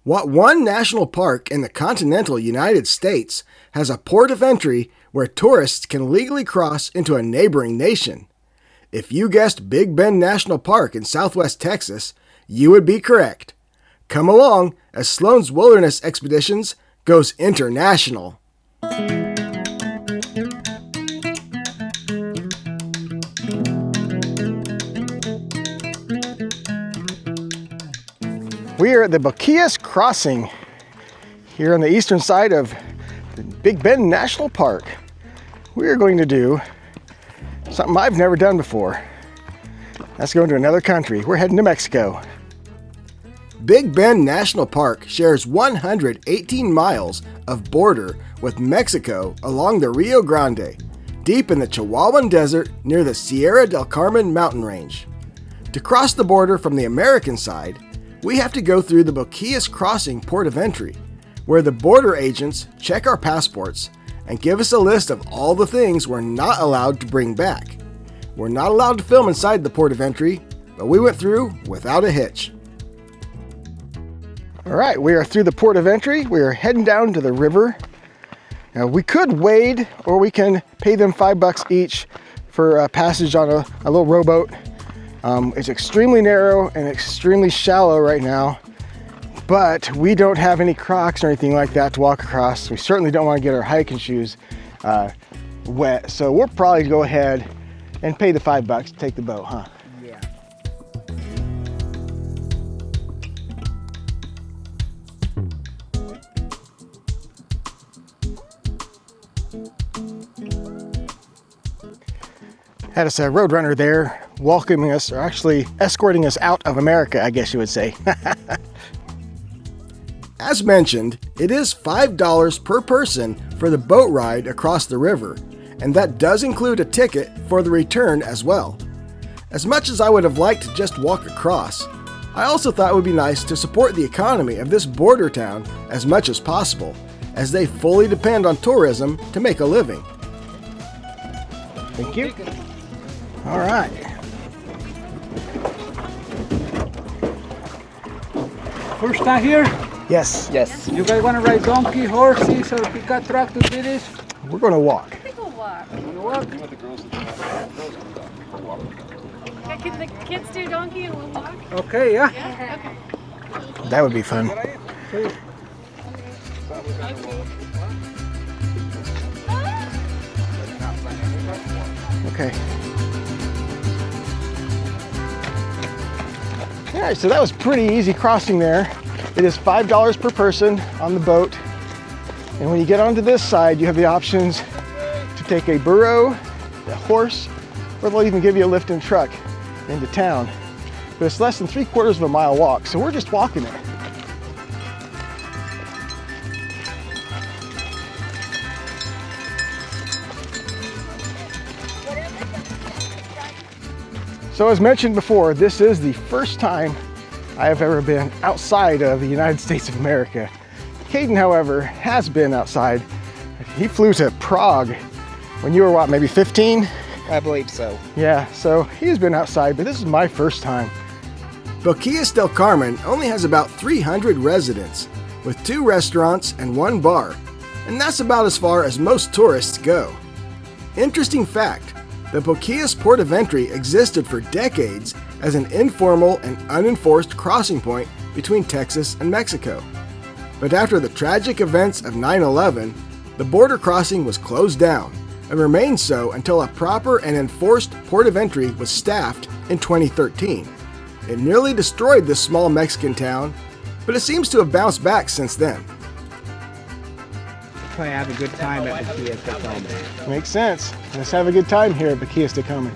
What one national park in the continental United States has a port of entry where tourists can legally cross into a neighboring nation? If you guessed Big Bend National Park in southwest Texas, you would be correct. Come along as Slones Wilderness Expeditions goes international. We are at the Boquillas Crossing here on the eastern side of the Big Bend National Park. We are going to do something I've never done before. That's going to another country. We're heading to Mexico. Big Bend National Park shares 118 miles of border with Mexico along the Rio Grande, deep in the Chihuahuan Desert near the Sierra del Carmen mountain range. To cross the border from the American side, we have to go through the Boquillas Crossing port of entry, where the border agents check our passports and give us a list of all the things we're not allowed to bring back. We're not allowed to film inside the port of entry, but we went through without a hitch. All right, we are through the port of entry. We are heading down to the river. Now, we could wade, or we can pay them $5 each for a passage on a little rowboat. It's extremely narrow and extremely shallow right now, but we don't have any Crocs or anything like that to walk across. We certainly don't want to get our hiking shoes wet, so we'll probably go ahead and pay the $5 to take the boat, huh? Yeah. Had us a roadrunner there welcoming us, or actually escorting us out of America, I guess you would say. As mentioned, it is $5 per person for the boat ride across the river, and that does include a ticket for the return as well. As much as I would have liked to just walk across, I also thought it would be nice to support the economy of this border town as much as possible, as they fully depend on tourism to make a living. Thank you. All right. First time here? Yes. Yes. You guys want to ride donkey, horses, or pickup truck to do this? We're going to walk. I think we'll walk. You want to walk? Can the kids do donkey and we'll walk? Okay, yeah. Okay. That would be fun. Okay. All right, so that was pretty easy crossing there. It is $5 per person on the boat. And when you get onto this side, you have the options to take a burro, a horse, or they'll even give you a lift and truck into town. But it's less than 3/4 of a mile walk, so we're just walking it. So as mentioned before, this is the first time I have ever been outside of the United States of America. Caden, however, has been outside. He flew to Prague when you were what, maybe 15? I believe so. Yeah, so he's been outside, but this is my first time. Boquillas del Carmen only has about 300 residents, with 2 restaurants and 1 bar, and that's about as far as most tourists go. Interesting fact, the Boquillas port of entry existed for decades as an informal and unenforced crossing point between Texas and Mexico. But after the tragic events of 9/11, the border crossing was closed down and remained so until a proper and enforced port of entry was staffed in 2013. It nearly destroyed this small Mexican town, but it seems to have bounced back since then. Probably have a good time at Boquillas del Carmen. Makes sense. Let's have a good time here at Boquillas del Carmen.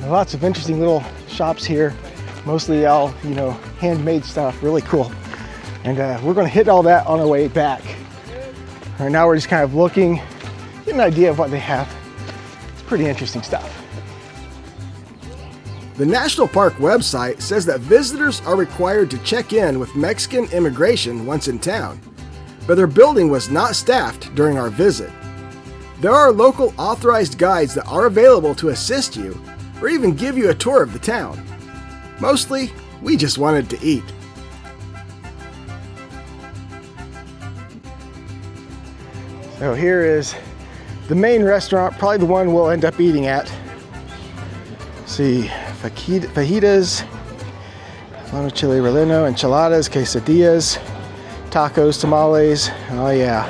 Lots of interesting little shops here, mostly all, handmade stuff, really cool. And we're gonna hit all that on our way back. Right now we're just kind of looking, get an idea of what they have. It's pretty interesting stuff. The National Park website says that visitors are required to check in with Mexican immigration once in town, but their building was not staffed during our visit. There are local authorized guides that are available to assist you or even give you a tour of the town. Mostly, We just wanted to eat. So here is the main restaurant, probably the one we'll end up eating at. Let's see, fajitas, mono chile relleno, enchiladas, quesadillas, tacos, tamales. Oh yeah.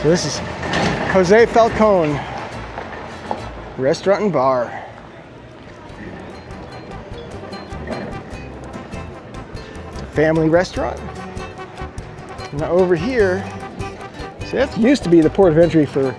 So this is Jose Falcon Restaurant and Bar. Family restaurant. Now over here, see, that used to be the port of entry for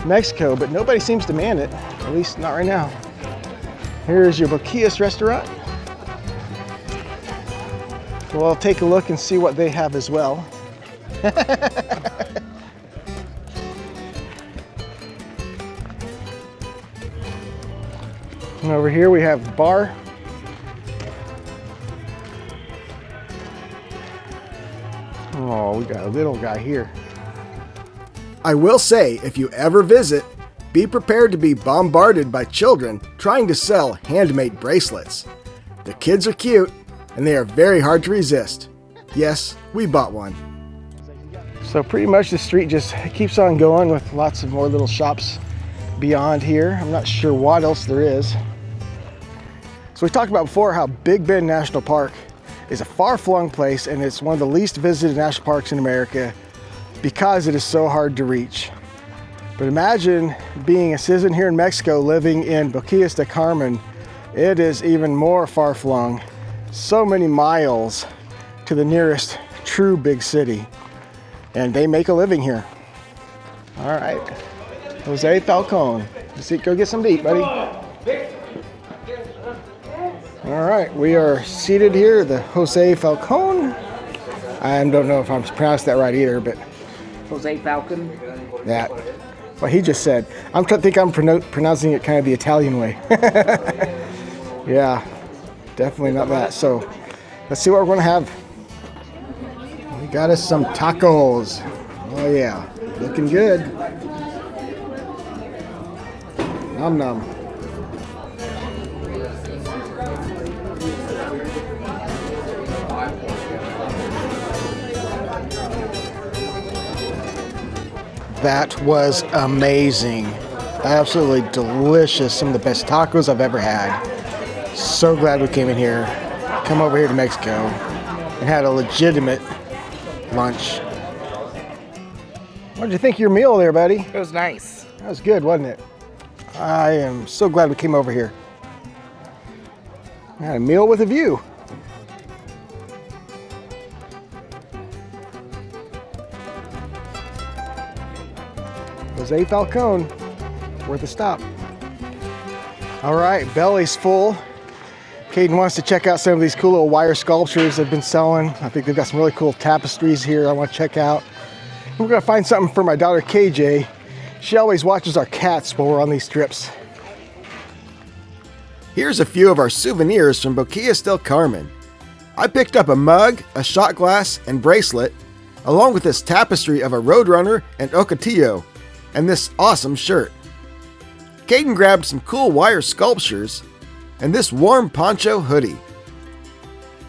Mexico, but nobody seems to man it, at least not right now. Here's your Boquillas restaurant. So I'll take a look and see what they have as well. And over here we have the bar. Oh, we got a little guy here. I will say, if you ever visit, be prepared to be bombarded by children trying to sell handmade bracelets. The kids are cute, and they are very hard to resist. Yes, we bought one. So pretty much the street just keeps on going with lots of more little shops beyond here. I'm not sure what else there is. So we talked about before how Big Bend National Park is a far-flung place, and it's one of the least visited national parks in America because it is so hard to reach. But imagine being a citizen here in Mexico living in Boquillas del Carmen. It is even more far-flung, so many miles to the nearest true big city, and they make a living here. All right, Jose Falcon, let's go get some to eat, buddy. All right, we are seated here, the Jose Falcon. I don't know if I'm pronounced that right either, but Jose Falcon. that, what he just said. I'm trying to think I'm pronouncing it kind of the Italian way. Yeah, definitely not that. So let's see what we're gonna have. We got us some tacos. Oh yeah, looking good. Nom nom. That was amazing. Absolutely delicious. Some of the best tacos I've ever had. So glad we came in here, come over here to Mexico, and had a legitimate lunch. What did you think of your meal there, buddy? It was nice. That was good, wasn't it? I am so glad we came over here. We had a meal with a view. Jose Falcon, worth a stop. All right, belly's full. Caden wants to check out some of these cool little wire sculptures they've been selling. I think they've got some really cool tapestries here I want to check out. We're gonna find something for my daughter KJ. She always watches our cats while we're on these trips. Here's a few of our souvenirs from Boquillas del Carmen. I picked up a mug, a shot glass, and bracelet, along with this tapestry of a roadrunner and ocotillo, and this awesome shirt. Caden grabbed some cool wire sculptures and this warm poncho hoodie.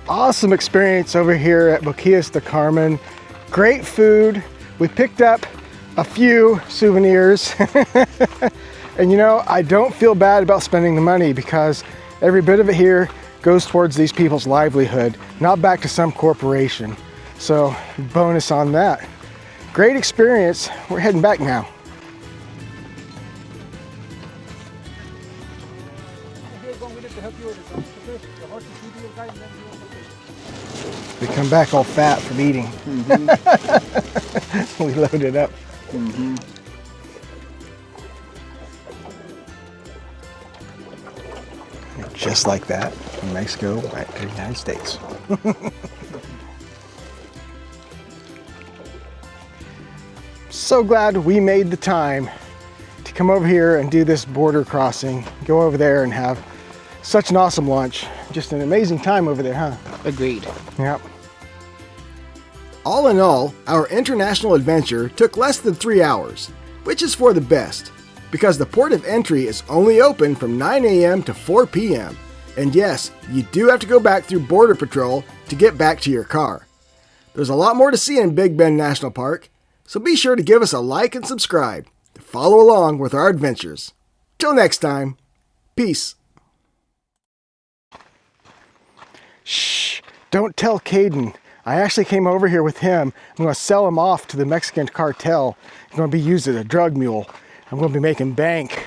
Awesome experience over here at Boquillas del Carmen. Great food. We picked up a few souvenirs. And you know, I don't feel bad about spending the money because every bit of it here goes towards these people's livelihood, not back to some corporation. So bonus on that. Great experience. We're heading back now. We come back all fat from eating. Mm-hmm. We loaded up. Mm-hmm. Just like that, from Mexico back to the United States. So glad we made the time to come over here and do this border crossing, go over there and have such an awesome lunch. Just an amazing time over there, huh? Agreed. Yep. All in all, our international adventure took less than 3 hours, which is for the best. because the port of entry is only open from 9 a.m. to 4 p.m. And yes, you do have to go back through Border Patrol to get back to your car. There's a lot more to see in Big Bend National Park, so be sure to give us a like and subscribe to follow along with our adventures. Till next time, peace. Shh, don't tell Caden. I actually came over here with him. I'm going to sell him off to the Mexican cartel. He's going to be used as a drug mule. I'm going to be making bank.